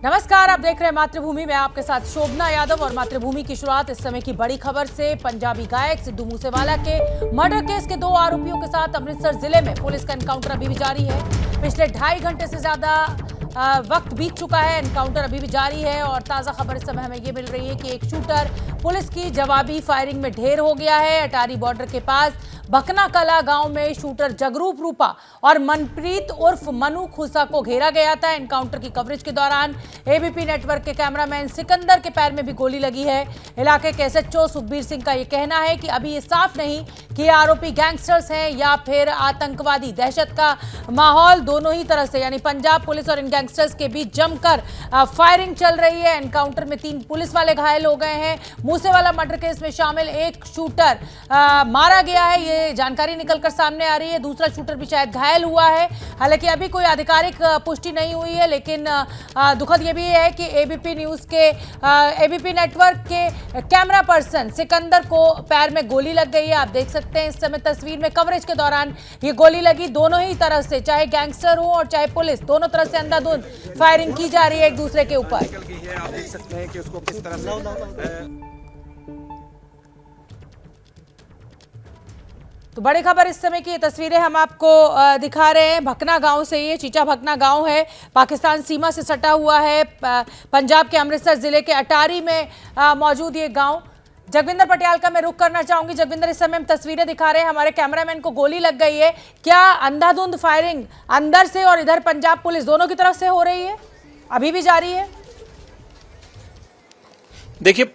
नमस्कार, आप देख रहे हैं मातृभूमि में आपके साथ शोभना यादव। और मातृभूमि की शुरुआत इस समय की बड़ी खबर से। पंजाबी गायक सिद्धू मूसेवाला के मर्डर केस के 2 आरोपियों के साथ अमृतसर जिले में पुलिस का एनकाउंटर अभी भी जारी है। पिछले 2.5 घंटे से ज्यादा वक्त बीत चुका है, एनकाउंटर अभी भी जारी है। और ताजा खबर इस समय हमें ये मिल रही है कि एक शूटर पुलिस की जवाबी फायरिंग में ढेर हो गया है। अटारी बॉर्डर के पास भकना कला गांव में शूटर जगरूप रूपा और मनप्रीत उर्फ मनु खुसा को घेरा गया था। एनकाउंटर की कवरेज के दौरान एबीपी नेटवर्क के कैमरामैन सिकंदर के पैर में भी गोली लगी है। इलाके के एसएचओ सुखबीर सिंह का यह कहना है कि अभी ये साफ नहीं कि आरोपी गैंगस्टर्स हैं या फिर आतंकवादी। दहशत का माहौल दोनों ही तरफ से, यानी पंजाब पुलिस और इन गैंगस्टर्स के बीच जमकर फायरिंग चल रही है। एनकाउंटर में 3 पुलिस वाले घायल हो गए हैं। मूसेवाला मर्डर केस में शामिल एक शूटर मारा गया है, ये जानकारी निकलकर सामने आ रही है। दूसरा शूटर भी शायद घायल हुआ है। हालांकि अभी कोई आधिकारिक पुष्टि नहीं हुई है, लेकिन दुखद ये भी है कि एबीपी न्यूज के एबीपी नेटवर्क के कैमरा पर्सन सिकंदर को पैर में गोली लग गई है। आप देख सकते हैं इस समय तस्वीर में, कवरेज के दौरान ये गोली लगी। दोनों ही तरफ से, चाहे गैंगस्टर हो और चाहे पुलिस, दोनों तरफ से अंधाधुंध फायरिंग की जा रही है एक दूसरे के ऊपर। आप देख सकते हैं कि उसको किस तरह से तो बड़ी खबर इस समय की तस्वीरें हम आपको दिखा रहे हैं। भकना गांव से, ये चीचा भकना गांव है, पाकिस्तान सीमा से सटा हुआ है। पंजाब के अमृतसर जिले के अटारी में मौजूद ये गांव। जगविंदर पटियाल का मैं रुख करना चाहूंगी। जगविंदर, इस समय हम तस्वीरें दिखा रहे हैं, हमारे कैमरामैन को गोली लग गई है। क्या अंधाधुंध फायरिंग अंदर से और इधर पंजाब पुलिस दोनों की तरफ से हो रही है, अभी भी जारी है? देखिए,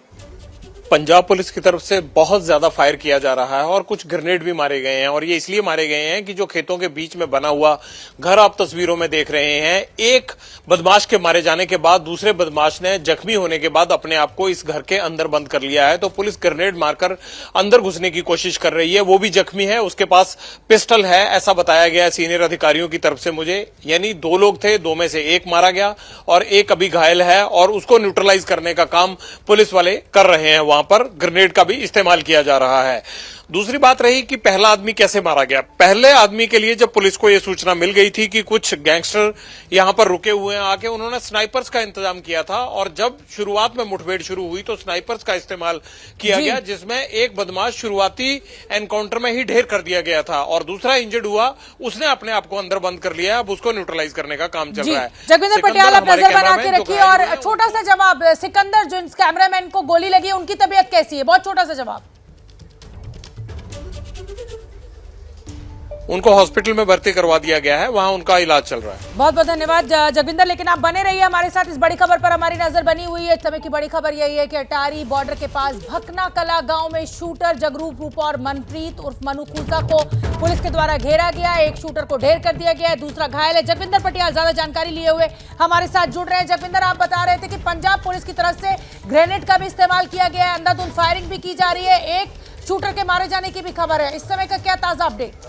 पंजाब पुलिस की तरफ से बहुत ज्यादा फायर किया जा रहा है और कुछ ग्रेनेड भी मारे गए हैं। और ये इसलिए मारे गए हैं कि जो खेतों के बीच में बना हुआ घर आप तस्वीरों में देख रहे हैं, एक बदमाश के मारे जाने के बाद दूसरे बदमाश ने जख्मी होने के बाद अपने आप को इस घर के अंदर बंद कर लिया है। तो पुलिस ग्रेनेड मारकर अंदर घुसने की कोशिश कर रही है। वो भी जख्मी है, उसके पास पिस्टल है, ऐसा बताया गया है सीनियर अधिकारियों की तरफ से मुझे। यानी 2 लोग थे, 2 में से एक मारा गया और एक अभी घायल है और उसको न्यूट्रलाइज करने का काम पुलिस वाले कर रहे हैं। पर ग्रेनेड का भी इस्तेमाल किया जा रहा है। दूसरी बात रही कि पहला आदमी कैसे मारा गया। पहले आदमी के लिए जब पुलिस को यह सूचना मिल गई थी कि कुछ गैंगस्टर यहां पर रुके हुए हैं, आके उन्होंने स्नाइपर्स का इंतजाम किया था। और जब शुरुआत में मुठभेड़ शुरू हुई तो स्नाइपर्स का इस्तेमाल किया गया, जिसमें एक बदमाश शुरुआती एनकाउंटर में ही ढेर कर दिया गया था और दूसरा इंजर्ड हुआ, उसने अपने आप को अंदर बंद कर लिया। अब उसको न्यूट्रलाइज करने का काम चल रहा है। जगविंदर पटियाल, आप नजर बना के रखिए। और छोटा सा जवाब, सिकंदर जो कैमरामैन को गोली लगी, उनकी तबीयत कैसी है? बहुत छोटा सा जवाब। उनको हॉस्पिटल में भर्ती करवा दिया गया है, वहां उनका इलाज चल रहा है। बहुत बहुत धन्यवाद जगविंदर। लेकिन आप बने रहिए हमारे साथ, इस बड़ी खबर पर हमारी नजर बनी हुई है। इस समय की बड़ी खबर यही है कि अटारी बॉर्डर के पास भकना कला गांव में शूटर जगरूप रूपा और मनप्रीत उर्फ मनु खुसा को पुलिस के द्वारा घेरा गया। एक शूटर को ढेर कर दिया गया है, दूसरा घायल है। जगविंदर पटियाल ज्यादा जानकारी लिए हुए हमारे साथ जुड़ रहे हैं। जगविंदर, आप बता रहे थे कि पंजाब पुलिस की तरफ से ग्रेनेड का भी इस्तेमाल किया गया है, अंधाधुंध फायरिंग भी की जा रही है, एक शूटर के मारे जाने की भी खबर है। इस समय का क्या ताजा अपडेट?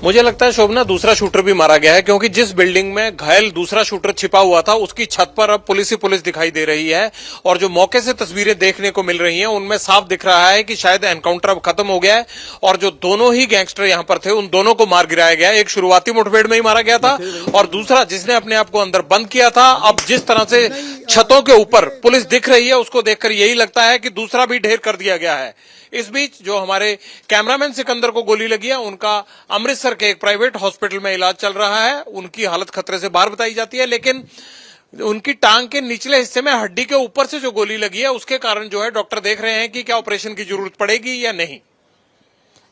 मुझे लगता है शोभना, दूसरा शूटर भी मारा गया है, क्योंकि जिस बिल्डिंग में घायल दूसरा शूटर छिपा हुआ था उसकी छत पर अब पुलिस ही पुलिस दिखाई दे रही है। और जो मौके से तस्वीरें देखने को मिल रही हैं उनमें साफ दिख रहा है कि शायद एनकाउंटर अब खत्म हो गया है और जो दोनों ही गैंगस्टर यहां पर थे उन दोनों को मार गिराया गया। एक शुरुआती मुठभेड़ में ही मारा गया था और दूसरा जिसने अपने आप को अंदर बंद किया था। अब जिस तरह से छतों के ऊपर पुलिस दिख रही है उसको देखकर यही लगता है कि दूसरा भी ढेर कर दिया गया है। इस बीच जो हमारे कैमरामैन सिकंदर को गोली लगी है, उनका अमृतसर के एक प्राइवेट हॉस्पिटल में इलाज चल रहा है। उनकी हालत खतरे से बाहर बताई जाती है, लेकिन उनकी टांग के निचले हिस्से में हड्डी के ऊपर से जो गोली लगी है उसके कारण जो है डॉक्टर देख रहे हैं कि क्या ऑपरेशन की जरूरत पड़ेगी या नहीं।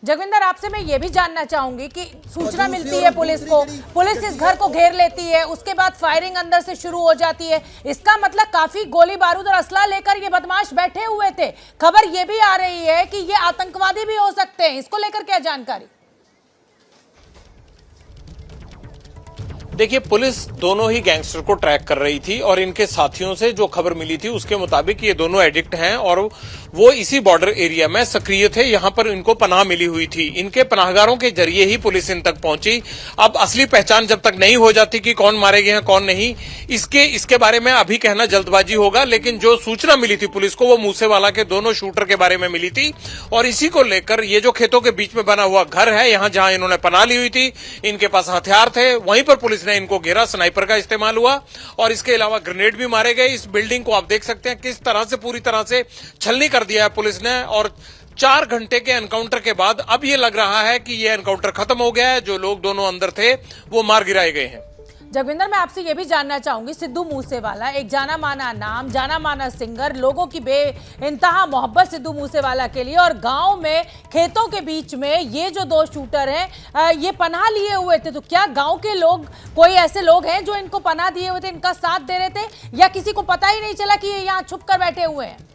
जगविंदर, आपसे मैं ये भी जानना चाहूंगी कि सूचना मिलती है पुलिस को, पुलिस इस घर को घेर लेती है, उसके बाद फायरिंग अंदर से शुरू हो जाती है। इसका मतलब काफी गोली बारूद और असला लेकर ये बदमाश बैठे हुए थे। खबर ये भी आ रही है कि ये आतंकवादी भी हो सकते हैं, इसको लेकर क्या जानकारी? देखिए, पुलिस दोनों ही गैंगस्टर को ट्रैक कर रही थी और इनके साथियों से जो खबर मिली थी उसके मुताबिक ये दोनों एडिक्ट हैं और वो इसी बॉर्डर एरिया में सक्रिय थे। यहां पर इनको पनाह मिली हुई थी, इनके पनाहगारों के जरिए ही पुलिस इन तक पहुंची। अब असली पहचान जब तक नहीं हो जाती कि कौन मारे गए हैं कौन नहीं, इसके बारे में अभी कहना जल्दबाजी होगा। लेकिन जो सूचना मिली थी पुलिस को वो मूसेवाला के दोनों शूटर के बारे में मिली थी और इसी को लेकर ये जो खेतों के बीच में बना हुआ घर है, यहां जहां इन्होंने पनाह ली हुई थी, इनके पास हथियार थे, वहीं पर पुलिस ने इनको घेरा, स्नाइपर का इस्तेमाल हुआ और इसके अलावा ग्रेनेड भी मारे गए। इस बिल्डिंग को आप देख सकते हैं किस तरह से पूरी तरह से छलनी कर दिया है पुलिस ने। और 4 घंटे के एनकाउंटर के बाद अब ये लग रहा है कि ये एनकाउंटर खत्म हो गया है। जो लोग दोनों अंदर थे वो मार गिराए गए हैं। जगविंदर, मैं आपसे ये भी जानना चाहूंगी, सिद्धू मूसेवाला एक जाना माना नाम, जाना माना सिंगर, लोगों की बेइंतहा मोहब्बत सिद्धू मूसेवाला के लिए, और गांव में खेतों के बीच में ये जो 2 शूटर हैं ये पनाह लिए हुए थे। तो क्या गांव के लोग, कोई ऐसे लोग हैं जो इनको पनाह दिए हुए थे, इनका साथ दे रहे थे, या किसी को पता ही नहीं चला कि ये यहाँ छुप कर बैठे हुए हैं?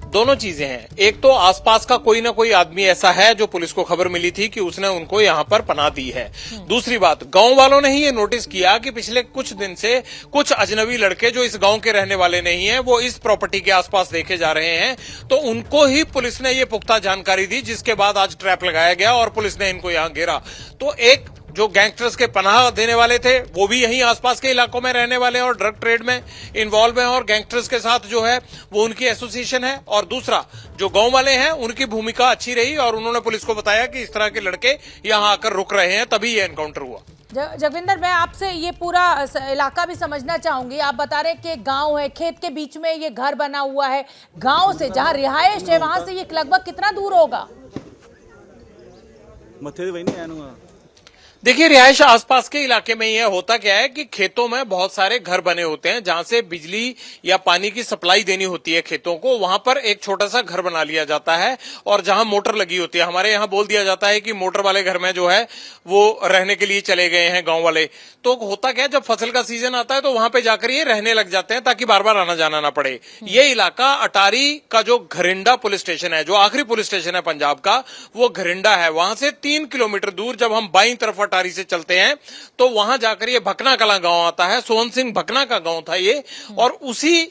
दोनों चीजें हैं। एक तो आसपास का कोई ना कोई आदमी ऐसा है जो पुलिस को खबर मिली थी कि उसने उनको यहां पर पनाह दी है। दूसरी बात, गांव वालों ने ही ये नोटिस किया कि पिछले कुछ दिन से कुछ अजनबी लड़के जो इस गांव के रहने वाले नहीं हैं वो इस प्रॉपर्टी के आसपास देखे जा रहे हैं। तो उनको ही पुलिस ने ये पुख्ता जानकारी दी, जिसके बाद आज ट्रैप लगाया गया और पुलिस ने इनको यहां घेरा। तो एक जो गैंगस्टर्स के पनाह देने वाले थे वो भी यहीं आसपास के इलाकों में रहने वाले हैं और ड्रग ट्रेड में इन्वॉल्व हैं और गैंगस्टर्स के साथ जो है वो उनकी एसोसिएशन है। और दूसरा, जो गांव वाले हैं उनकी भूमिका अच्छी रही और उन्होंने पुलिस को बताया कि इस तरह के लड़के यहां आकर रुक रहे हैं, तभी ये एनकाउंटर हुआ। जगविंदर, मैं आपसे ये पूरा इलाका भी समझना चाहूंगी। आप बता रहे हैं कि गांव है, खेत के बीच में ये घर बना हुआ है। गांव से जहां रिहायश है वहां से ये लगभग कितना दूर होगा? देखिए, रिहायश आसपास के इलाके में यह होता क्या है कि खेतों में बहुत सारे घर बने होते हैं जहां से बिजली या पानी की सप्लाई देनी होती है खेतों को। वहां पर एक छोटा सा घर बना लिया जाता है और जहां मोटर लगी होती है, हमारे यहां बोल दिया जाता है कि मोटर वाले घर में जो है वो रहने के लिए चले गए हैं गांव वाले। तो होता क्या है, जब फसल का सीजन आता है तो वहां पे जाकर ये रहने लग जाते हैं ताकि बार बार आना जाना ना पड़े। ये इलाका अटारी का जो घरिंडा पुलिस स्टेशन है, जो आखिरी पुलिस स्टेशन है पंजाब का, वो घरिंडा है। वहां से 3 किलोमीटर दूर जब हम बाईं तरफ अटारी से चलते हैं तो वहां जाकर ये भकना कला गांव आता है। सोहन सिंह भकना का गांव था ये, और उसी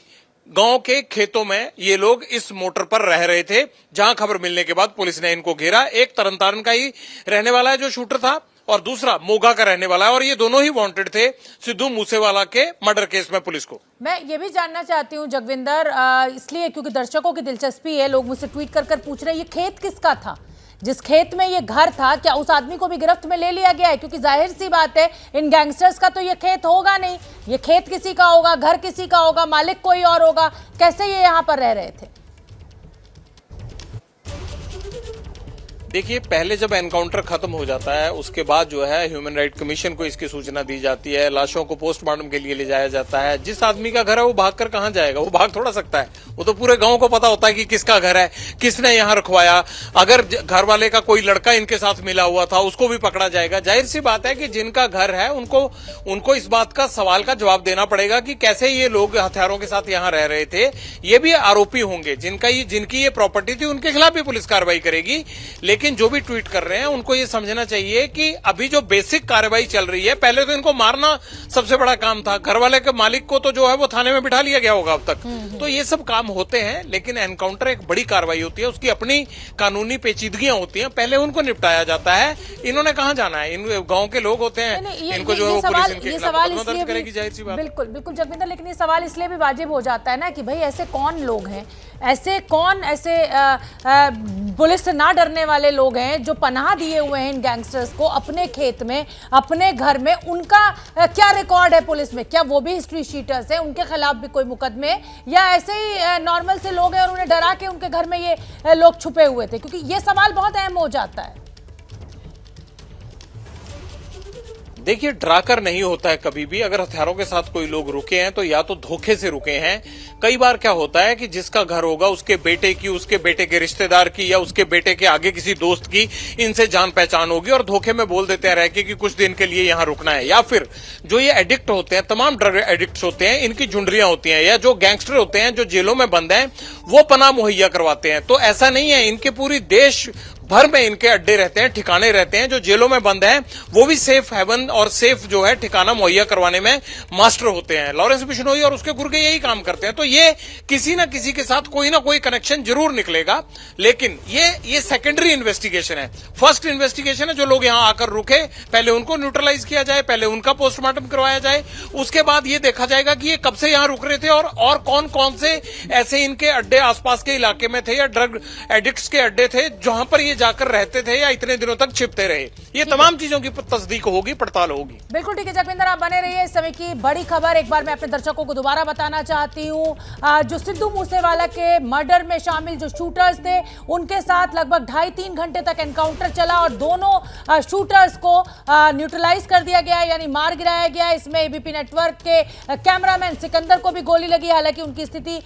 गांव के खेतों में ये लोग इस मोटर पर रह रहे थे जहां खबर मिलने के बाद पुलिस ने इनको घेरा। एक तरनतारन का ही रहने वाला है जो शूटर था और दूसरा मोगा का रहने वाला है, और ये दोनों ही वांटेड थे सिद्धू मूसेवाला के मर्डर केस में पुलिस को। मैं ये भी जानना चाहती हूँ जगविंदर, इसलिए क्योंकि दर्शकों की दिलचस्पी है, लोग मुझसे ट्वीट कर पूछ रहे हैं ये खेत किसका था, जिस खेत में ये घर था, क्या उस आदमी को भी गिरफ्त में ले लिया गया है? क्योंकि जाहिर सी बात है इन गैंगस्टर्स का तो ये खेत होगा नहीं, ये खेत किसी का होगा, घर किसी का होगा, मालिक कोई और होगा। कैसे ये यहाँ पर रह रहे थे? देखिए, पहले जब एनकाउंटर खत्म हो जाता है उसके बाद जो है ह्यूमन राइट कमीशन को इसकी सूचना दी जाती है, लाशों को पोस्टमार्टम के लिए ले जाया जाता है। जिस आदमी का घर है वो भागकर कहां जाएगा, वो भाग थोड़ा सकता है। वो तो पूरे गांव को पता होता है कि किसका घर है, किसने यहां रखवाया। अगर घर वाले का कोई लड़का इनके साथ मिला हुआ था उसको भी पकड़ा जाएगा। जाहिर सी बात है कि जिनका घर है उनको इस बात का सवाल का जवाब देना पड़ेगा कि कैसे ये लोग हथियारों के साथ यहां रह रहे थे। ये भी आरोपी होंगे, जिनकी ये प्रॉपर्टी थी उनके खिलाफ भी पुलिस कार्रवाई करेगी। लेकिन जो भी ट्वीट कर रहे हैं उनको ये समझना चाहिए कि अभी जो बेसिक कार्रवाई चल रही है, पहले तो इनको मारना सबसे बड़ा काम था। घर वाले के मालिक को तो जो है वो थाने में बिठा लिया गया होगा अब तक। तो ये सब काम होते हैं, लेकिन एनकाउंटर एक बड़ी कार्रवाई होती है, उसकी अपनी कानूनी पेचीदगियां होती हैं, पहले उनको निपटाया जाता है। इन्होंने कहां जाना है, इन गांव के लोग होते हैं, इनको जो है पुलिस इनके खिलाफ मुकदमा दर्ज करेगी, जाहिर सी बात। बिल्कुल बिल्कुल जगविंदर, लेकिन ये सवाल इसलिए भी वाजिब हो जाता है ना कि भाई ऐसे कौन लोग हैं, ऐसे पुलिस से ना डरने वाले लोग हैं जो पनाह दिए हुए हैं इन गैंगस्टर्स को अपने खेत में, अपने घर में। उनका क्या रिकॉर्ड है पुलिस में? क्या वो भी हिस्ट्री शीटर्स हैं, उनके खिलाफ भी कोई मुकदमे, या ऐसे ही नॉर्मल से लोग हैं और उन्हें डरा के उनके घर में ये लोग छुपे हुए थे? क्योंकि ये सवाल बहुत अहम हो जाता है। देखिए, डराकर नहीं होता है कभी भी। अगर हथियारों के साथ कोई लोग रुके हैं तो या तो धोखे से रुके हैं। कई बार क्या होता है कि जिसका घर होगा उसके बेटे की, उसके बेटे के रिश्तेदार की, या उसके बेटे के आगे किसी दोस्त की इनसे जान पहचान होगी और धोखे में बोल देते हैं रह के कि कुछ दिन के लिए यहां रुकना है। या फिर जो ये एडिक्ट होते हैं, तमाम ड्रग एडिक्ट होते हैं, इनकी झुंडरियां होती हैं, या जो गैंगस्टर होते हैं जो जेलों में बंद हैं वो पनाह मुहैया करवाते हैं। तो ऐसा नहीं है, इनके पूरी देश भर में इनके अड्डे रहते हैं, ठिकाने रहते हैं। जो जेलों में बंद हैं वो भी सेफ हेवन और सेफ जो है ठिकाना मुहैया करवाने में मास्टर होते हैं। लॉरेंस बिश्नोई और उसके गुर्गे यही काम करते हैं। तो ये किसी ना किसी के साथ कोई ना कोई कनेक्शन जरूर निकलेगा, लेकिन ये सेकेंडरी इन्वेस्टिगेशन है। फर्स्ट इन्वेस्टिगेशन है जो लोग यहां आकर रुके, पहले उनको न्यूट्रलाइज किया जाए, पहले उनका पोस्टमार्टम करवाया जाए, उसके बाद ये देखा जाएगा कि ये कब से यहां रुक रहे थे और कौन कौन से ऐसे इनके अड्डे आसपास के इलाके में थे या ड्रग एडिक्ट्स के अड्डे थे जहां पर ये ये जाकर रहते थे या इतने दिनों तक छिपते रहे। ये तमाम चीजों की तस्दीक होगी, पड़ताल होगी। बिल्कुल ठीक है जगविंदर, आप बने रहिए। इस समय की बड़ी खबर एक बार मैं अपने दर्शकों को दोबारा बताना चाहती हूँ। जो सिद्धू मूसेवाला के मर्डर में शामिल जो शूटर्स थे, उनके साथ लगभग 2.5-3 घंटे तक एनकाउंटर चला और दोनों शूटर्स को न्यूट्रलाइज कर दिया गया, यानी मार गिराया गया। इसमें एबीपी नेटवर्क के कैमरामैन सिकंदर को भी गोली लगी। हालांकि उनकी स्थिति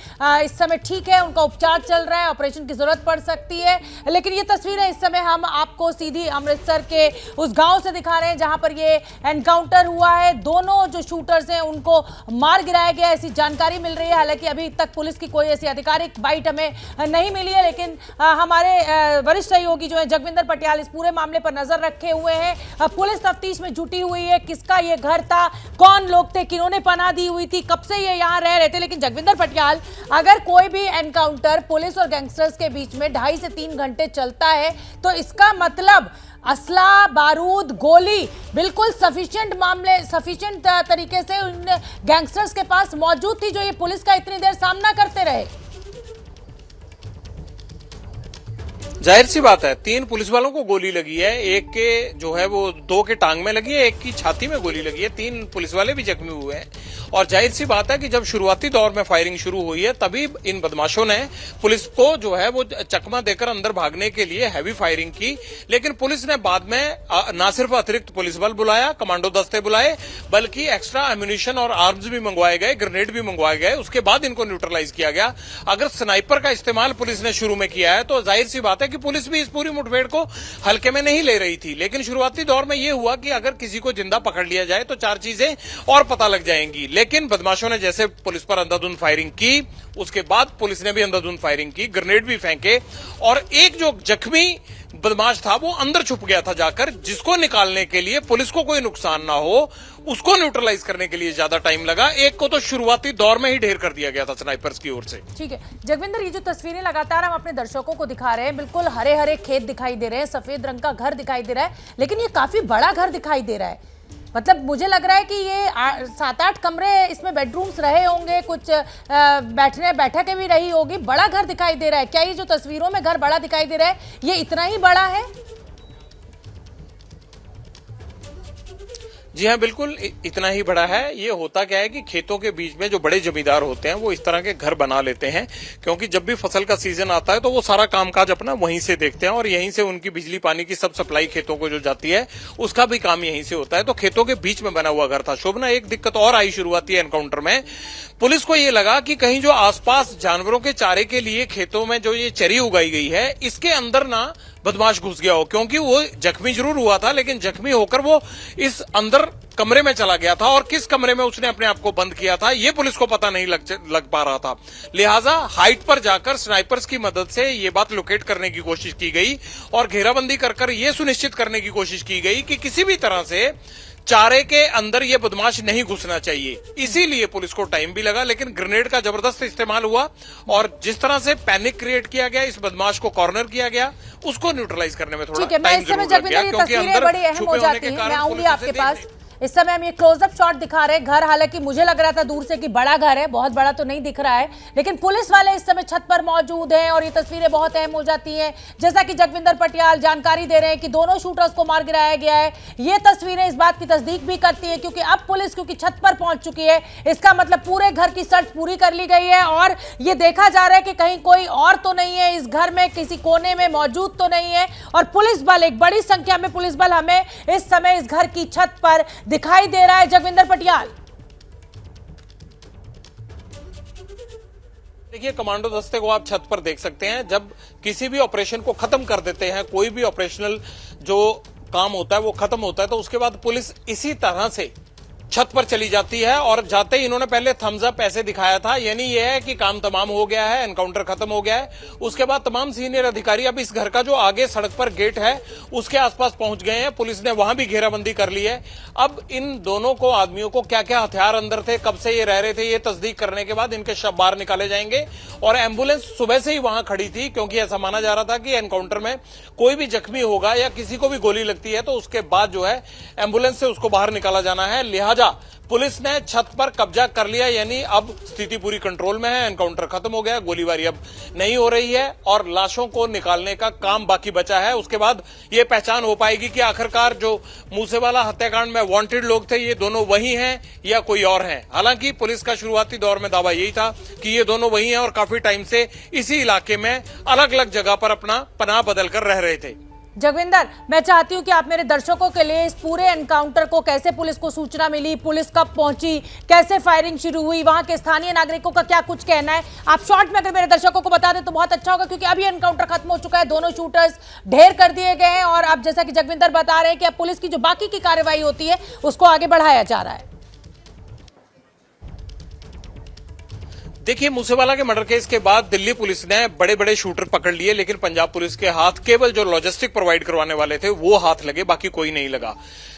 इस समय ठीक है, उनका उपचार चल रहा है, ऑपरेशन की जरूरत पड़ सकती है। लेकिन ये तस्वीरें इस समय हम आपको सीधी अमृतसर के उस गांव से दिखा रहे हैं जहां पर ये एनकाउंटर हुआ है। दोनों जो शूटर्स हैं उनको मार गिराया गया, ऐसी जानकारी मिल रही है। हालांकि अभी तक पुलिस की कोई ऐसी आधिकारिक बाइट हमें नहीं मिली है, लेकिन हमारे वरिष्ठ सहयोगी जो है जगविंदर पटियाल इस पूरे मामले पर नजर रखे हुए हैं। पुलिस तफ्तीश में जुटी हुई है, किसका ये घर था, कौन लोग थे, किन्होंने पनाह दी हुई थी, कब से ये यहाँ रह रहे थे। लेकिन जगविंदर पटियाल, अगर कोई भी एनकाउंटर पुलिस और गैंगस्टर्स के बीच में 2.5 से 3 घंटे चलता है तो इसका मतलब असला, बारूद, गोली बिल्कुल सफिशिएंट तरीके से उन गैंगस्टर्स के पास मौजूद थी जो ये पुलिस का इतनी देर सामना करते रहे। जाहिर सी बात है, 3 पुलिस वालों को गोली लगी है, एक के जो है वो 2 के टांग में लगी है, एक की छाती में गोली लगी है, 3 पुलिस वाले भी जख्मी हुए हैं। और जाहिर सी बात है कि जब शुरुआती दौर में फायरिंग शुरू हुई है तभी इन बदमाशों ने पुलिस को जो है वो चकमा देकर अंदर भागने के लिए हैवी फायरिंग की। लेकिन पुलिस ने बाद में न सिर्फ अतिरिक्त पुलिस बल बुलाया, कमांडो दस्ते बुलाए, बल्कि एक्स्ट्रा एम्यूनिशन और आर्म्स भी मंगवाए गए, ग्रेनेड भी मंगवाए गए। उसके बाद इनको न्यूट्रलाइज किया गया। अगर स्नाइपर का इस्तेमाल पुलिस ने शुरू में किया है तो जाहिर सी बात है कि पुलिस भी इस पूरी मुठभेड़ को हल्के में नहीं ले रही थी। लेकिन शुरुआती दौर में यह हुआ कि अगर किसी को जिंदा पकड़ लिया जाए तो 4 चीजें और पता लग जाएंगी। लेकिन बदमाशों ने जैसे पुलिस पर अंधाधुंध फायरिंग की, उसके बाद पुलिस ने भी अंधाधुंध फायरिंग की, ग्रेनेड भी फेंके और एक जो जख्मी बदमाश था वो अंदर छुप गया था जाकर, जिसको निकालने के लिए पुलिस को कोई नुकसान ना हो उसको न्यूट्रलाइज करने के लिए ज्यादा टाइम लगा। एक को तो शुरुआती दौर में ही ढेर कर दिया गया था स्नाइपर्स की ओर से। ठीक है जगविंदर, ये जो तस्वीरें लगातार हम अपने दर्शकों को दिखा रहे हैं, बिल्कुल हरे हरे खेत दिखाई दे रहे हैं, सफेद रंग का घर दिखाई दे रहा है, लेकिन ये काफी बड़ा घर दिखाई दे रहा है। मतलब मुझे लग रहा है कि ये 7-8 कमरे इसमें बेडरूम्स रहे होंगे, कुछ बैठकें भी रही होगी। बड़ा घर दिखाई दे रहा है। क्या ये जो तस्वीरों में घर बड़ा दिखाई दे रहा है ये इतना ही बड़ा है? जी हाँ, बिल्कुल इतना ही बड़ा है। ये होता क्या है कि खेतों के बीच में जो बड़े जमींदार होते हैं वो इस तरह के घर बना लेते हैं, क्योंकि जब भी फसल का सीजन आता है तो वो सारा कामकाज अपना वहीं से देखते हैं और यहीं से उनकी बिजली पानी की सब सप्लाई खेतों को जो जाती है उसका भी काम यहीं से होता है। तो खेतों के बीच में बना हुआ घर था। शोभना, एक दिक्कत और आई शुरुआती एनकाउंटर में। पुलिस को ये लगा कि कहीं जो आसपास जानवरों के चारे के लिए खेतों में जो ये चरी उगाई गई है इसके अंदर ना बदमाश घुस गया हो, क्योंकि वो जख्मी जरूर हुआ था लेकिन जख्मी होकर वो इस अंदर कमरे में चला गया था और किस कमरे में उसने अपने आप को बंद किया था ये पुलिस को पता नहीं लग पा रहा था। लिहाजा हाइट पर जाकर स्नाइपर्स की मदद से ये बात लोकेट करने की कोशिश की गई और घेराबंदी कर ये सुनिश्चित करने की कोशिश की गई कि किसी भी तरह से चारे के अंदर ये बदमाश नहीं घुसना चाहिए। इसीलिए पुलिस को टाइम भी लगा, लेकिन ग्रेनेड का जबरदस्त इस्तेमाल हुआ और जिस तरह से पैनिक क्रिएट किया गया, इस बदमाश को कॉर्नर किया गया, उसको न्यूट्रलाइज करने में थोड़ा टाइम जरूर लग गया, क्योंकि अंदर छुपे होने के कारण पुलिस आपके पास इस समय हम ये क्लोजअप शॉट दिखा रहे हैं। घर हालांकि मुझे लग रहा था दूर से कि बड़ा घर है, बहुत बड़ा तो नहीं दिख रहा है, लेकिन पुलिस वाले इस समय छत पर मौजूद हैं और ये तस्वीरें बहुत अहम हो जाती हैं। जैसा कि जगविंदर पटियाल जानकारी दे रहे हैं कि दोनों शूटर्स को मार गिराया गया है। ये तस्वीरें इस बात की तस्दीक भी करती है क्योंकि अब पुलिस क्योंकि छत पर पहुंच चुकी है, इसका मतलब पूरे घर की सर्च पूरी कर ली गई है और ये देखा जा रहा है कि कहीं कोई और तो नहीं है इस घर में, किसी कोने में मौजूद तो नहीं है। और पुलिस बल, एक बड़ी संख्या में पुलिस बल हमें इस समय इस घर की छत पर दिखाई दे रहा है। जगविंदर पटियाल, देखिए कमांडो दस्ते को आप छत पर देख सकते हैं। जब किसी भी ऑपरेशन को खत्म कर देते हैं, कोई भी ऑपरेशनल जो काम होता है वो खत्म होता है, तो उसके बाद पुलिस इसी तरह से छत पर चली जाती है और जाते ही इन्होंने पहले थम्स अप ऐसे दिखाया था, यानी यह है कि काम तमाम हो गया है, एनकाउंटर खत्म हो गया है। उसके बाद तमाम सीनियर अधिकारी अब इस घर का जो आगे सड़क पर गेट है उसके आसपास पहुंच गए हैं। पुलिस ने वहां भी घेराबंदी कर ली है। अब इन दोनों को आदमियों को क्या क्या हथियार अंदर थे, कब से ये रह रहे थे, ये तस्दीक करने के बाद इनके शव बाहर निकाले जाएंगे। और एम्बुलेंस सुबह से ही वहां खड़ी थी क्योंकि ऐसा माना जा रहा था कि एनकाउंटर में कोई भी जख्मी होगा या किसी को भी गोली लगती है तो उसके बाद जो है एम्बुलेंस से उसको बाहर निकाला जाना है। लिहाजा लिहाजा पुलिस ने छत पर कब्जा कर लिया, यानी अब स्थिति पूरी कंट्रोल में है। एनकाउंटर खत्म हो गया, गोलीबारी अब नहीं हो रही है और लाशों को निकालने का काम बाकी बचा है। उसके बाद ये पहचान हो पाएगी कि आखिरकार जो मूसेवाला हत्याकांड में वांटेड लोग थे ये दोनों वही हैं या कोई और हैं। हालांकि पुलिस का शुरुआती दौर में दावा यही था कि ये दोनों वही हैं और काफी टाइम से इसी इलाके में अलग अलग जगह पर अपना पनाह बदल कर रह रहे थे। जगविंदर, मैं चाहती हूं कि आप मेरे दर्शकों के लिए इस पूरे एनकाउंटर को, कैसे पुलिस को सूचना मिली, पुलिस कब पहुंची, कैसे फायरिंग शुरू हुई, वहां के स्थानीय नागरिकों का क्या कुछ कहना है, आप शॉर्ट में अगर मेरे दर्शकों को बता दें तो बहुत अच्छा होगा, क्योंकि अभी एनकाउंटर खत्म हो चुका है, दोनों शूटर्स ढेर कर दिए गए हैं और अब जैसा कि जगविंदर बता रहे हैं कि अब पुलिस की जो बाकी की कार्रवाई होती है उसको आगे बढ़ाया जा रहा है। देखिए, मूसेवाला के मर्डर केस के बाद दिल्ली पुलिस ने बड़े बड़े शूटर पकड़ लिए, लेकिन पंजाब पुलिस के हाथ केवल जो लॉजिस्टिक प्रोवाइड करवाने वाले थे वो हाथ लगे, बाकी कोई नहीं लगा।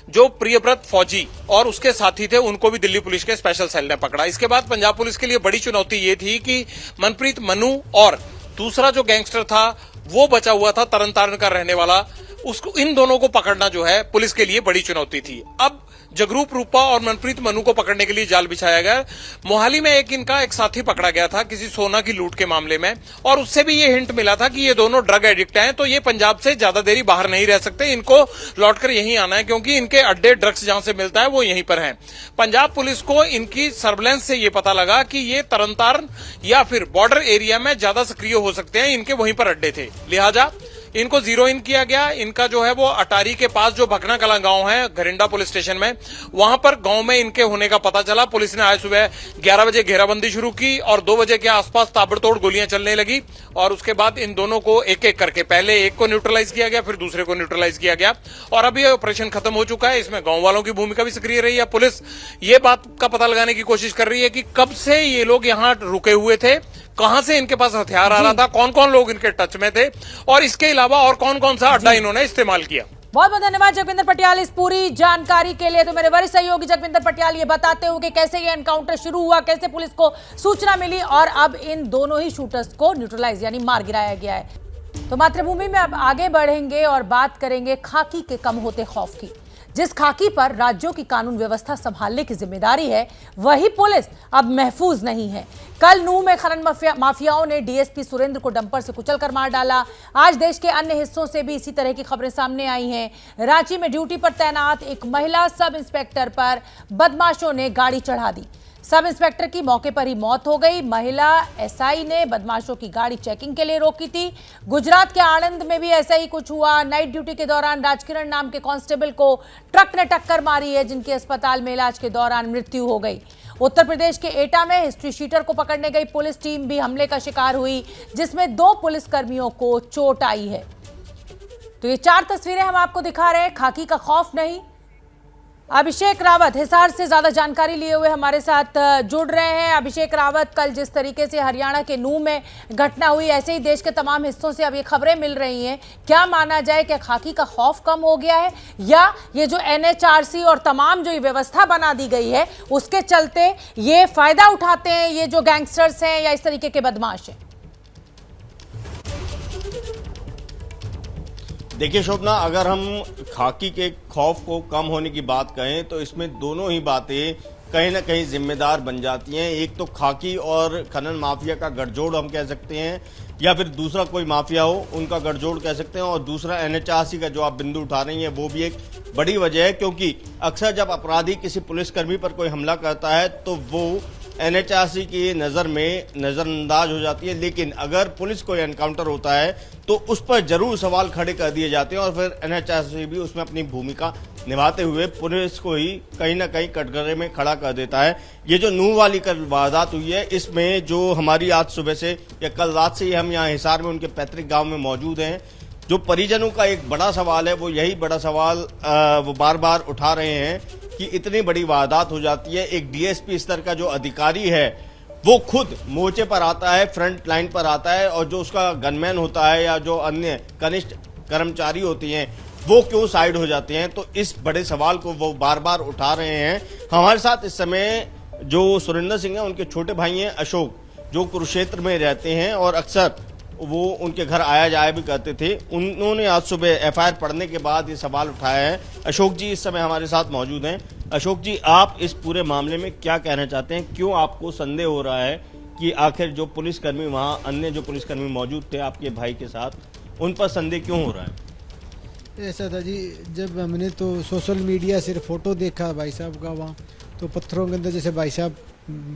जो प्रियव्रत फौजी और उसके साथी थे उनको भी दिल्ली पुलिस के स्पेशल सेल ने पकड़ा। इसके बाद पंजाब पुलिस के लिए बड़ी चुनौती ये थी कि मनप्रीत मनु और दूसरा जो गैंगस्टर था वो बचा हुआ था तरन तारण का रहने वाला, उसको, इन दोनों को पकड़ना जो है पुलिस के लिए बड़ी चुनौती थी। अब जगरूप रूपा और मनप्रीत मनु को पकड़ने के लिए जाल बिछाया गया। मोहाली में इनका एक साथी पकड़ा गया था किसी सोना की लूट के मामले में, और उससे भी ये हिंट मिला था कि ये दोनों ड्रग एडिक्ट हैं, तो ये पंजाब से ज्यादा देरी बाहर नहीं रह सकते, इनको लौटकर यहीं आना है, क्योंकि इनके अड्डे ड्रग्स जहां से मिलता है वो यहीं पर हैं। पंजाब पुलिस को इनकी सर्वेलेंस से ये पता लगा कि ये तरन तारण या फिर बॉर्डर एरिया में ज्यादा सक्रिय हो सकते हैं, इनके वहीं पर अड्डे थे, लिहाजा इनको जीरो इन किया गया। इनका जो है वो अटारी के पास जो भकना कला गांव है घरिंडा पुलिस स्टेशन में, वहां पर गांव में इनके होने का पता चला। पुलिस ने आज सुबह 11 बजे घेराबंदी शुरू की और 2 बजे के आसपास ताबड़तोड़ गोलियां चलने लगी और उसके बाद इन दोनों को एक एक करके, पहले एक को न्यूट्रलाइज किया गया, फिर दूसरे को न्यूट्रलाइज किया गया और अभी ऑपरेशन खत्म हो चुका है। इसमें गांव वालों की भूमिका भी सक्रिय रही है। पुलिस ये बात का पता लगाने की कोशिश कर रही है कि कब से ये लोग यहां रुके हुए थे, कहां से इनके पास हथियार आ रहा था, कौन कौन लोग इनके टच में थे और इसके अलावा और कौन कौन सा अड्डा इन्होंने इस्तेमाल किया। बहुत बहुत धन्यवाद जगविंदर पटियाल इस पूरी जानकारी के लिए। तो मेरे वरिष्ठ सहयोगी जगविंदर पटियाल ये बताते हुए कि कैसे ये एनकाउंटर शुरू हुआ, कैसे पुलिस को सूचना मिली और अब इन दोनों ही शूटर्स को न्यूट्रलाइज यानी मार गिराया गया है। तो मातृभूमि में अब आगे बढ़ेंगे और बात करेंगे खाकी के कम होते खौफ की। जिस खाकी पर राज्यों की कानून व्यवस्था संभालने की जिम्मेदारी है, वही पुलिस अब महफूज नहीं है। कल नूह में खनन माफियाओं ने डीएसपी सुरेंद्र को डंपर से कुचलकर मार डाला। आज देश के अन्य हिस्सों से भी इसी तरह की खबरें सामने आई हैं। रांची में ड्यूटी पर तैनात एक महिला सब इंस्पेक्टर पर बदमाशों ने गाड़ी चढ़ा दी। सब इंस्पेक्टर की मौके पर ही मौत हो गई। महिला एसआई ने बदमाशों की गाड़ी चेकिंग के लिए रोकी थी। गुजरात के आणंद में भी ऐसा ही कुछ हुआ। नाइट ड्यूटी के दौरान राजकिरण नाम के कांस्टेबल को ट्रक ने टक्कर मारी है, जिनकी अस्पताल में इलाज के दौरान मृत्यु हो गई। उत्तर प्रदेश के एटा में हिस्ट्री शीटर को पकड़ने गई पुलिस टीम भी हमले का शिकार हुई, जिसमें 2 पुलिसकर्मियों को चोट आई है। तो ये 4 तस्वीरें हम आपको दिखा रहे हैं। खाकी का खौफ नहीं। अभिषेक रावत हिसार से ज्यादा जानकारी लिए हुए हमारे साथ जुड़ रहे हैं। अभिषेक रावत, कल जिस तरीके से हरियाणा के नूह में घटना हुई, ऐसे ही देश के तमाम हिस्सों से अब ये खबरें मिल रही हैं। क्या माना जाए, क्या खाकी का खौफ कम हो गया है या ये जो एनएचआरसी और तमाम जो ये व्यवस्था बना दी गई है उसके चलते ये फायदा उठाते हैं ये जो गैंगस्टर्स हैं या इस तरीके के बदमाश हैं? देखिए शोभना, अगर हम खाकी के खौफ को कम होने की बात कहें तो इसमें दोनों ही बातें कहीं ना कहीं जिम्मेदार बन जाती हैं। एक तो खाकी और खनन माफिया का गठजोड़ हम कह सकते हैं, या फिर दूसरा कोई माफिया हो उनका गठजोड़ कह सकते हैं, और दूसरा एनएचआरसी का जो आप बिंदु उठा रही हैं वो भी एक बड़ी वजह है, क्योंकि अक्सर जब अपराधी किसी पुलिसकर्मी पर कोई हमला करता है तो वो एनएचआरसी की नज़र में नज़रअंदाज हो जाती है, लेकिन अगर पुलिस कोई एनकाउंटर होता है तो उस पर जरूर सवाल खड़े कर दिए जाते हैं और फिर एनएचआरसी भी उसमें अपनी भूमिका निभाते हुए पुलिस को ही कहीं ना कहीं कटघरे में खड़ा कर देता है। ये जो नूह वाली कल वारदात हुई है, इसमें जो हमारी आज सुबह से या कल रात से ही हम यहाँ हिसार में उनके पैतृक गाँव में मौजूद हैं, जो परिजनों का एक बड़ा सवाल है वो यही बड़ा सवाल वो बार बार उठा रहे हैं कि इतनी बड़ी वारदात हो जाती है, एक डीएसपी स्तर का जो अधिकारी है वो खुद मोर्चे पर आता है, फ्रंट लाइन पर आता है, और जो उसका गनमैन होता है या जो अन्य कनिष्ठ कर्मचारी होती हैं वो क्यों साइड हो जाते हैं। तो इस बड़े सवाल को वो बार बार उठा रहे हैं। हमारे साथ इस समय जो सुरेंद्र सिंह है उनके छोटे भाई हैं अशोक, जो कुरुक्षेत्र में रहते हैं और अक्सर वो उनके घर आया जाया भी करते थे। उन्होंने आज सुबह एफआईआर पढ़ने के बाद ये सवाल उठाया है। अशोक जी इस समय हमारे साथ मौजूद हैं। अशोक जी, आप इस पूरे मामले में क्या कहना चाहते हैं? क्यों आपको संदेह हो रहा है कि आखिर जो पुलिसकर्मी वहां अन्य जो पुलिसकर्मी मौजूद थे आपके भाई के साथ, उन पर संदेह क्यों हो रहा है? ऐसा था जी, जब हमने तो सोशल मीडिया से फोटो देखा भाई साहब का वहाँ, तो पत्थरों के अंदर जैसे भाई साहब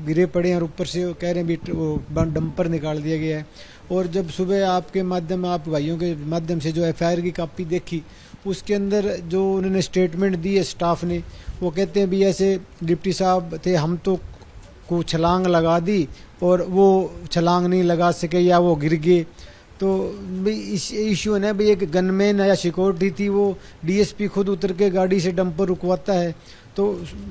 गिरे पड़े हैं और ऊपर से वो कह रहे हैं भी वो डंपर निकाल दिया गया है। और जब सुबह आपके माध्यम, आप भाइयों के माध्यम से जो एफआईआर की कॉपी देखी, उसके अंदर जो उन्होंने स्टेटमेंट दी है स्टाफ ने, वो कहते हैं भी ऐसे डिप्टी साहब थे, हम तो को छलांग लगा दी और वो छलांग नहीं लगा सके या वो गिर गए। तो भाई इस इशू है ना, भाई एक गनमैन या सिक्योरिटी थी, वो डीएसपी खुद उतर के गाड़ी से डंपर रुकवाता है, तो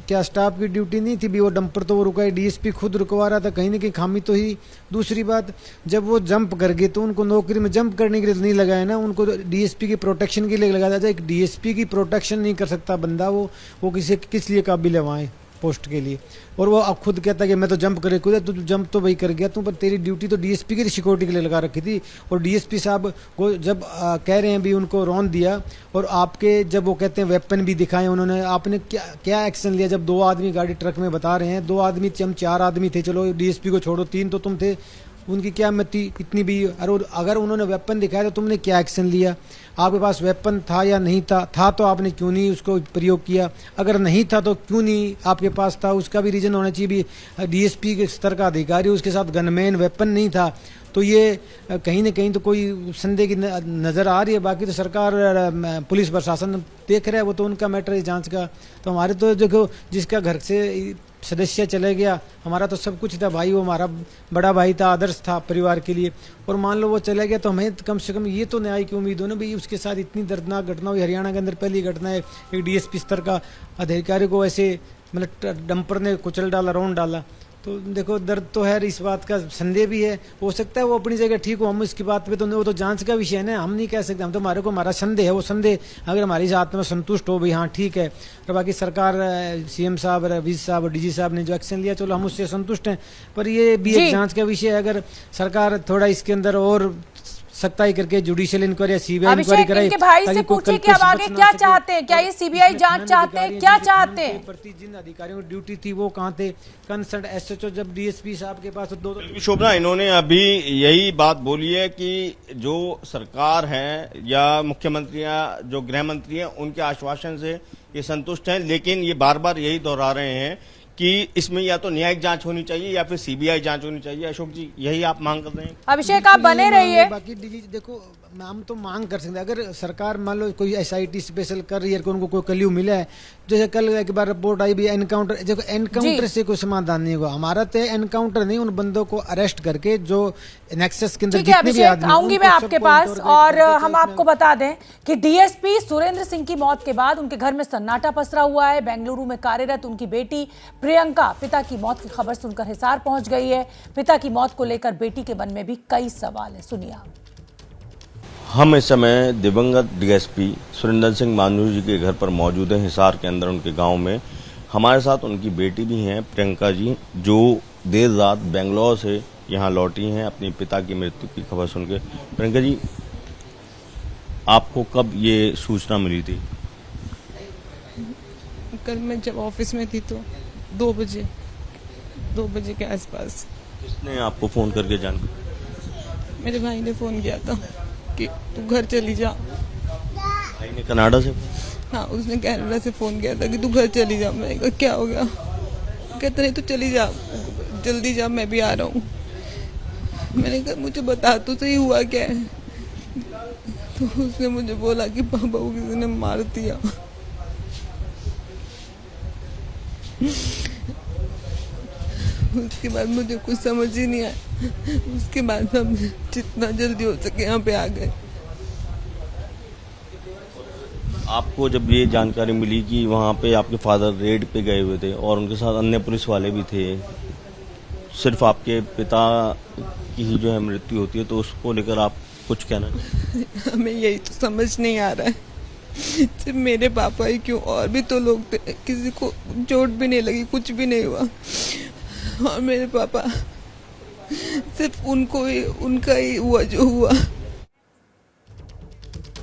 क्या स्टाफ की ड्यूटी नहीं थी भी वो डंपर तो वो रुकाए, डीएसपी खुद रुकवा रहा था, कहीं ना कहीं खामी तो ही। दूसरी बात, जब वो जंप कर गए तो उनको नौकरी में जंप करने के लिए नहीं लगाया ना, उनको डीएसपी की प्रोटेक्शन के लिए लगाया था। एक डीएसपी की प्रोटेक्शन नहीं कर सकता बंदा, वो किस लिए काबिल है वहाँ पोस्ट के लिए। और वो अब खुद कहता कि मैं तो जंप करे कूदा, तू जंप तो भाई कर गया तू, पर तेरी ड्यूटी तो डीएसपी की सिक्योरिटी के लिए लगा रखी थी। और डीएसपी साहब को जब कह रहे हैं भी उनको रौंद दिया, और आपके जब वो कहते हैं वेपन भी दिखाए उन्होंने, आपने क्या एक्शन लिया? जब 2 आदमी गाड़ी ट्रक में बता रहे हैं, 2 आदमी, हम 4 आदमी थे, चलो डीएसपी को छोड़ो 3 तो तुम थे, उनकी क्या मति इतनी भी? और अगर उन्होंने वेपन दिखाया तो तुमने क्या एक्शन लिया? आपके पास वेपन था या नहीं था तो आपने क्यों नहीं उसको प्रयोग किया? अगर नहीं था तो क्यों नहीं आपके पास था? उसका भी रीजन होना चाहिए। भी डीएसपी के स्तर का अधिकारी, उसके साथ गनमैन, वेपन नहीं था, तो ये कहीं ना कहीं तो कोई संदेह की नज़र आ रही है। बाकी तो सरकार, पुलिस प्रशासन देख रहा है, वो तो उनका मैटर है जांच का। तो हमारे तो देखो, जिसका घर से सदस्य चले गया, हमारा तो सब कुछ था भाई, वो हमारा बड़ा भाई था, आदर्श था परिवार के लिए, और मान लो वो चले गया तो हमें कम से कम ये तो न्याय की उम्मीद हो ना भाई। उसके साथ इतनी दर्दनाक घटना हुई, हरियाणा के अंदर पहली घटना है, एक डीएसपी स्तर का अधिकारी को ऐसे मतलब डंपर ने कुचल डाला, रौंद डाला। तो देखो, दर्द तो है, इस बात का संदेह भी है। हो सकता है वो अपनी जगह ठीक हो, हम इसकी बात पे तो वो तो जांच का विषय है ना, हम नहीं कह सकते। हम तो हमारा संदेह है, वो संदेह अगर हमारी आत्मा संतुष्ट हो भाई हाँ ठीक है, और बाकी सरकार, सीएम साहब, वीसी साहब और डीजी साहब ने जो एक्शन लिया, चलो हम उससे संतुष्ट हैं। पर ये भी एक जांच का विषय है। अगर सरकार थोड़ा इसके अंदर और सख्ताई करके जुडिशियल इंक्वायरी या सीबीआई इंक्वायरी कराए, इनके भाई से पूछे कि अब आगे क्या चाहते हैं, क्या ये सीबीआई जांच चाहते हैं, क्या चाहते हैं? प्रति जिन अधिकारियों की ड्यूटी थी वो कहाँ थे? कंसर्न एसएचओ जब डीएसपी साहब के पास दो शोभना, इन्होंने अभी यही बात बोली है कि जो सरकार है या मुख्यमंत्री या जो गृह मंत्री हैं, उनके आश्वासन से ये संतुष्ट हैं, लेकिन ये बार बार यही दोहरा रहे हैं कि इसमें या तो न्यायिक जांच होनी चाहिए या फिर सीबीआई जांच होनी चाहिए। अशोक जी, यही आप मांग कर रहे हैं? अभिषेक, आप बने रहिए। बाकी देखो, हम तो मांग कर सकते हैं, अगर सरकार मान लो कोई एसआईटी स्पेशल कर रही है, उनको कोई क्ल्यू मिला है, जैसे कल एक बार रिपोर्ट आई भी एनकाउंटर, देखो एनकाउंटर से कोई समाधान नहीं होगा। हमारा तो एनकाउंटर नहीं, उन बंदों को अरेस्ट करके जो नेक्सस के अंदर जितने भी आदमी, आऊंगी मैं आपके पास। और हम आपको बता दें कि डीएसपी सुरेंद्र सिंह की मौत के बाद उनके घर में सन्नाटा पसरा हुआ है। बेंगलुरु में कार्यरत उनकी बेटी प्रियंका पिता की मौत की खबर सुनकर हिसार पहुंच गई है। पिता की मौत को लेकर बेटी के मन में भी कई सवाल है, सुनिए आप। हम इस समय दिवंगत डीएसपी सुरेंद्र सिंह मांझू जी के घर पर मौजूद हैं, हिसार के अंदर उनके गांव में। हमारे साथ उनकी बेटी भी हैं, प्रियंका जी, जो देर रात बेंगलोर से यहां लौटी हैं अपनी पिता की मृत्यु की खबर सुनकर। प्रियंका जी, आपको कब ये सूचना मिली थी? कल मैं जब ऑफिस में थी तो 2 बजे के आसपास। किसने आपको फोन करके जानकारी? मेरे भाई ने फोन किया था कि तू घर चली जा। भाई ने कनाडा से? हाँ, उसने कनाडा से फोन किया था कि तू घर चली जा। मैंने कहा क्या हो गया? कहता नहीं, तू चली जा, जल्दी जा, मैं भी आ रहा हूँ। मैंने कहा मुझे बता तो सही हुआ क्या है? तो उसने मुझे बोला कि पापा को किसी ने मार दिया। उसके बाद मुझे कुछ समझ ही नहीं आया। उसके बाद हम जितना जल्दी हो सके यहाँ पे आ गए। आपको जब ये जानकारी मिली कि वहाँ पे आपके फादर रेड पे गए हुए थे और उनके साथ अन्य पुलिस वाले भी थे, सिर्फ आपके पिता की ही जो है मृत्यु होती है, तो उसको लेकर आप कुछ कहना? हमें यही तो समझ नहीं आ रहा है, सिर्फ मेरे पापा ही क्यों, और भी तो लोग थे, किसी को चोट भी नहीं लगी, कुछ भी नहीं हुआ, और मेरे पापा सिर्फ उनको ही, उनका ही हुआ जो हुआ।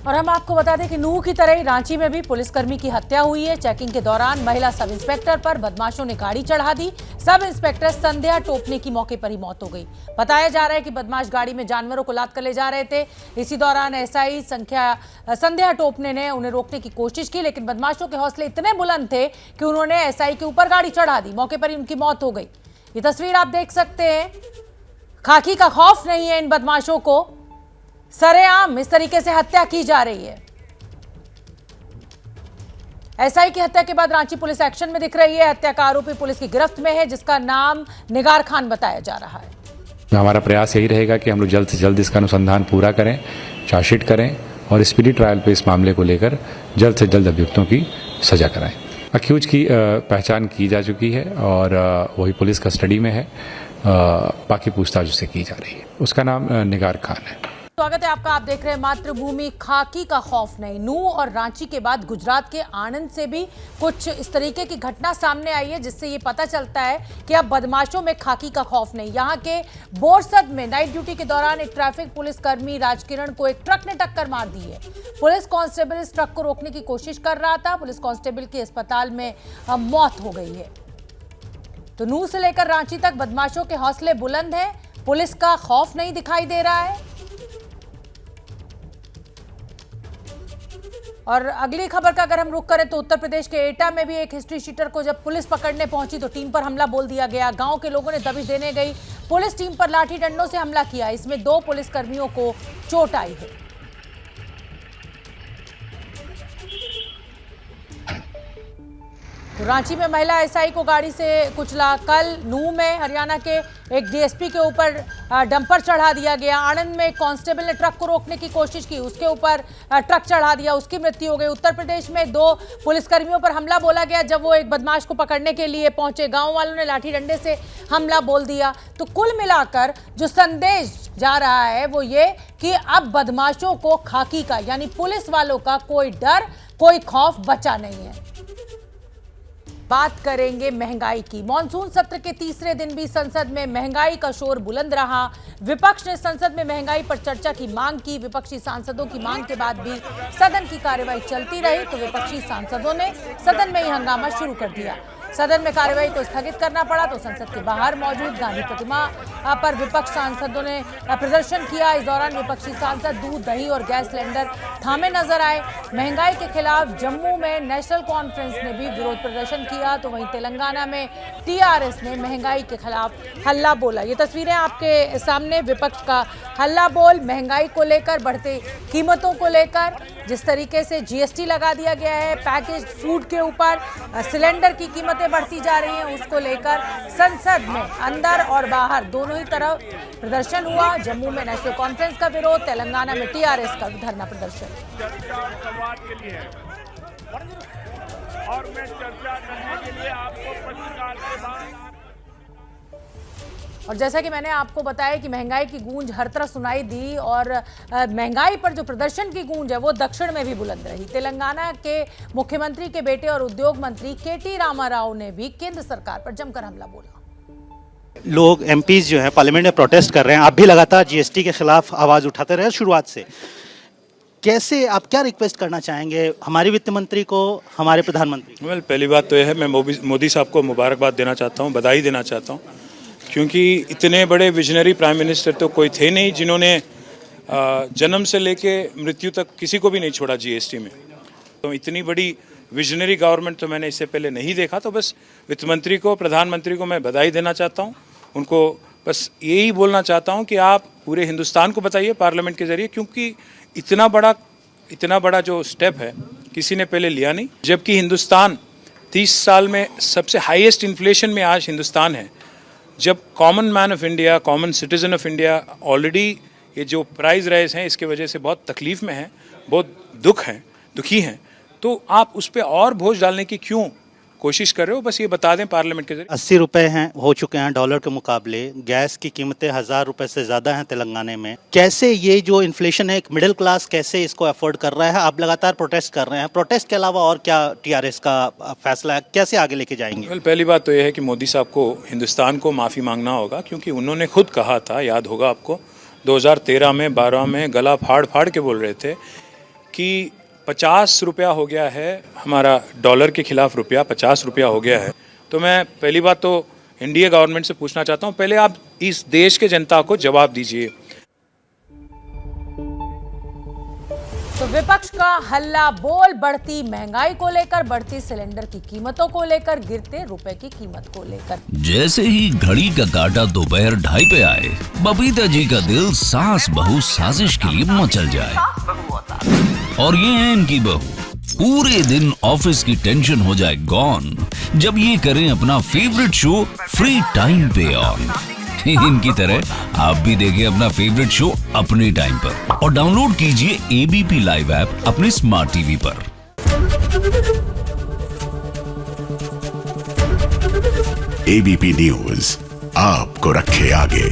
और हम आपको बता दें कि नूह की तरह ही रांची में भी पुलिसकर्मी की हत्या हुई है। चेकिंग के दौरान महिला सब इंस्पेक्टर पर बदमाशों ने गाड़ी चढ़ा दी। सब इंस्पेक्टर संध्या टोपने की मौके पर ही मौत हो गई। बताया जा रहा है कि बदमाश गाड़ी में जानवरों को लाद कर ले जा रहे थे। इसी दौरान एसआई संध्या टोपने ने उन्हें रोकने की कोशिश की, लेकिन बदमाशों के हौसले इतने बुलंद थे कि उन्होंने एसआई के ऊपर गाड़ी चढ़ा दी। मौके पर ही उनकी मौत हो गई। ये तस्वीर आप देख सकते हैं। खाकी का खौफ नहीं है इन बदमाशों को। सरेआम इस तरीके से हत्या की जा रही है। एसआई की हत्या के बाद रांची पुलिस एक्शन में दिख रही है। हत्या का आरोपी पुलिस की गिरफ्त में है, जिसका नाम निगार खान बताया जा रहा है। हमारा प्रयास यही रहेगा कि हम लोग जल्द से जल्द इसका अनुसंधान पूरा करें, चार्जशीट करें और स्पीडी ट्रायल पे इस मामले को लेकर जल्द से जल्द अभियुक्तों की सजा कराएं। अक्यूज की पहचान की जा चुकी है और वही पुलिस कस्टडी में है। बाकी पूछताछ उससे की जा रही है। उसका नाम निगार खान है। स्वागत है आपका। आप देख रहे हैं मातृभूमि। खाकी का खौफ नहीं। नूह और रांची के बाद गुजरात के आणंद से भी कुछ इस तरीके की घटना सामने आई है, जिससे ये पता चलता है कि अब बदमाशों में खाकी का खौफ नहीं। यहाँ के बोरसद में नाइट ड्यूटी के दौरान एक ट्रैफिक पुलिसकर्मी राजकिरण को एक ट्रक ने टक्कर मार दी है। पुलिस कांस्टेबल इस ट्रक को रोकने की कोशिश कर रहा था। पुलिस कांस्टेबल की अस्पताल में मौत हो गई है। तो नूह से लेकर रांची तक बदमाशों के हौसले बुलंद हैं। पुलिस का खौफ नहीं दिखाई दे रहा है। और अगली खबर का अगर हम रुख करें तो उत्तर प्रदेश के एटा में भी एक हिस्ट्री शीटर को जब पुलिस पकड़ने पहुंची तो टीम पर हमला बोल दिया गया। गांव के लोगों ने दबिश देने गई पुलिस टीम पर लाठी डंडों से हमला किया। इसमें 2 पुलिसकर्मियों को चोट आई है। तो रांची में महिला एसआई को गाड़ी से कुचला। कल नूह में हरियाणा के एक डीएसपी के ऊपर डंपर चढ़ा दिया गया। आणंद में एक कांस्टेबल ने ट्रक को रोकने की कोशिश की, उसके ऊपर ट्रक चढ़ा दिया, उसकी मृत्यु हो गई। उत्तर प्रदेश में 2 पुलिसकर्मियों पर हमला बोला गया जब वो एक बदमाश को पकड़ने के लिए पहुंचे। गांव वालों ने लाठी डंडे से हमला बोल दिया। तो कुल मिलाकर जो संदेश जा रहा है वो ये कि अब बदमाशों को खाकी का यानी पुलिस वालों का कोई डर, कोई खौफ बचा नहीं है। बात करेंगे महंगाई की। मॉनसून सत्र के तीसरे दिन भी संसद में महंगाई का शोर बुलंद रहा। विपक्ष ने संसद में महंगाई पर चर्चा की मांग की। विपक्षी सांसदों की मांग के बाद भी सदन की कार्यवाही चलती रही तो विपक्षी सांसदों ने सदन में ही हंगामा शुरू कर दिया। सदन में कार्यवाही को स्थगित करना पड़ा तो संसद के बाहर मौजूद गांधी प्रतिमा पर विपक्ष सांसदों ने प्रदर्शन किया। इस दौरान विपक्षी सांसद दूध, दही और गैस सिलेंडर थामे नजर आए। महंगाई के खिलाफ जम्मू में नेशनल कॉन्फ्रेंस ने भी विरोध प्रदर्शन किया तो वहीं तेलंगाना में टीआरएस ने महंगाई के खिलाफ हल्ला बोला। ये तस्वीरें आपके सामने। विपक्ष का हल्ला बोल महंगाई को लेकर, बढ़ते कीमतों को लेकर, जिस तरीके से जीएसटी लगा दिया गया है पैकेज फूड के ऊपर, सिलेंडर की कीमतें बढ़ती जा रही हैं, उसको लेकर संसद में अंदर और बाहर दोनों ही तरफ प्रदर्शन हुआ। जम्मू में नेशनल कॉन्फ्रेंस का विरोध, तेलंगाना में टीआरएस का धरना प्रदर्शन। और मैं चर्चा करने के लिए आपको पत्रकार के साथ। और जैसा कि मैंने आपको बताया कि महंगाई की गूंज हर तरफ सुनाई दी और महंगाई पर जो प्रदर्शन की गूंज है वो दक्षिण में भी बुलंद रही। तेलंगाना के मुख्यमंत्री के बेटे और उद्योग मंत्री केटी रामाराव ने भी केंद्र सरकार पर जमकर हमला बोला। लोग एमपीज जो है पार्लियामेंट में प्रोटेस्ट कर रहे हैं। आप भी लगातार जीएसटी के खिलाफ आवाज उठाते रहे शुरुआत से। कैसे आप क्या रिक्वेस्ट करना चाहेंगे हमारे वित्त मंत्री को, हमारे प्रधानमंत्री को? पहली बात तो यह है, मैं मोदी साहब को मुबारकबाद देना चाहता हूँ, बधाई देना चाहता हूँ, क्योंकि इतने बड़े विजनरी प्राइम मिनिस्टर तो कोई थे नहीं जिन्होंने जन्म से लेके मृत्यु तक किसी को भी नहीं छोड़ा जीएसटी में। तो इतनी बड़ी विजनरी गवर्नमेंट तो मैंने इससे पहले नहीं देखा। तो बस वित्त मंत्री को, प्रधानमंत्री को मैं बधाई देना चाहता हूँ। उनको बस यही बोलना चाहता हूँ कि आप पूरे हिंदुस्तान को बताइए पार्लियामेंट के जरिए, क्योंकि इतना बड़ा जो स्टेप है किसी ने पहले लिया नहीं। जबकि हिंदुस्तान 30 साल में सबसे हाईएस्ट इन्फ्लेशन में आज हिंदुस्तान है। जब common man of India, common citizen of India already ये जो प्राइस राइज हैं इसके वजह से बहुत तकलीफ में हैं, बहुत दुखी हैं, तो आप उस पर और बोझ डालने की क्यों कोशिश कर रहे हो? बस ये बता दें पार्लियामेंट के जरिए। 80 रुपए हैं हो चुके हैं डॉलर के मुकाबले। गैस की कीमतें 1000 रुपए से ज्यादा हैं तेलंगाना में। कैसे ये जो इन्फ्लेशन है, एक मिडिल क्लास कैसे इसको अफोर्ड कर रहा है? आप लगातार प्रोटेस्ट कर रहे हैं। प्रोटेस्ट के अलावा और क्या टीआरएस का फैसला है, कैसे आगे लेके जाएंगे? पहली बात तो यह है कि मोदी साहब को, हिंदुस्तान को माफ़ी मांगना होगा, क्योंकि उन्होंने खुद कहा था, याद होगा आपको, 2013 में 12 में गला फाड़ फाड़ के बोल रहे थे कि 50 रुपया हो गया है हमारा डॉलर के खिलाफ रुपया 50 रुपया हो गया है। तो मैं पहली बात तो इंडिया गवर्नमेंट से पूछना चाहता हूँ, पहले आप इस देश के जनता को जवाब दीजिए। तो विपक्ष का हल्ला बोल बढ़ती महंगाई को लेकर, बढ़ती सिलेंडर की कीमतों को लेकर, गिरते रुपए की कीमत को लेकर। जैसे ही घड़ी का काटा दोपहर 2:30 पे आए, बबीता जी का दिल सास बहू साजिश के लिए मचल जाए। और ये है इनकी बहू, पूरे दिन ऑफिस की टेंशन हो जाए गॉन जब ये करें अपना फेवरेट शो फ्री टाइम पे ऑन। इनकी तरह आप भी देखें अपना फेवरेट शो अपने टाइम पर और डाउनलोड कीजिए एबीपी लाइव ऐप अपने स्मार्ट टीवी पर। एबीपी न्यूज आपको रखे आगे।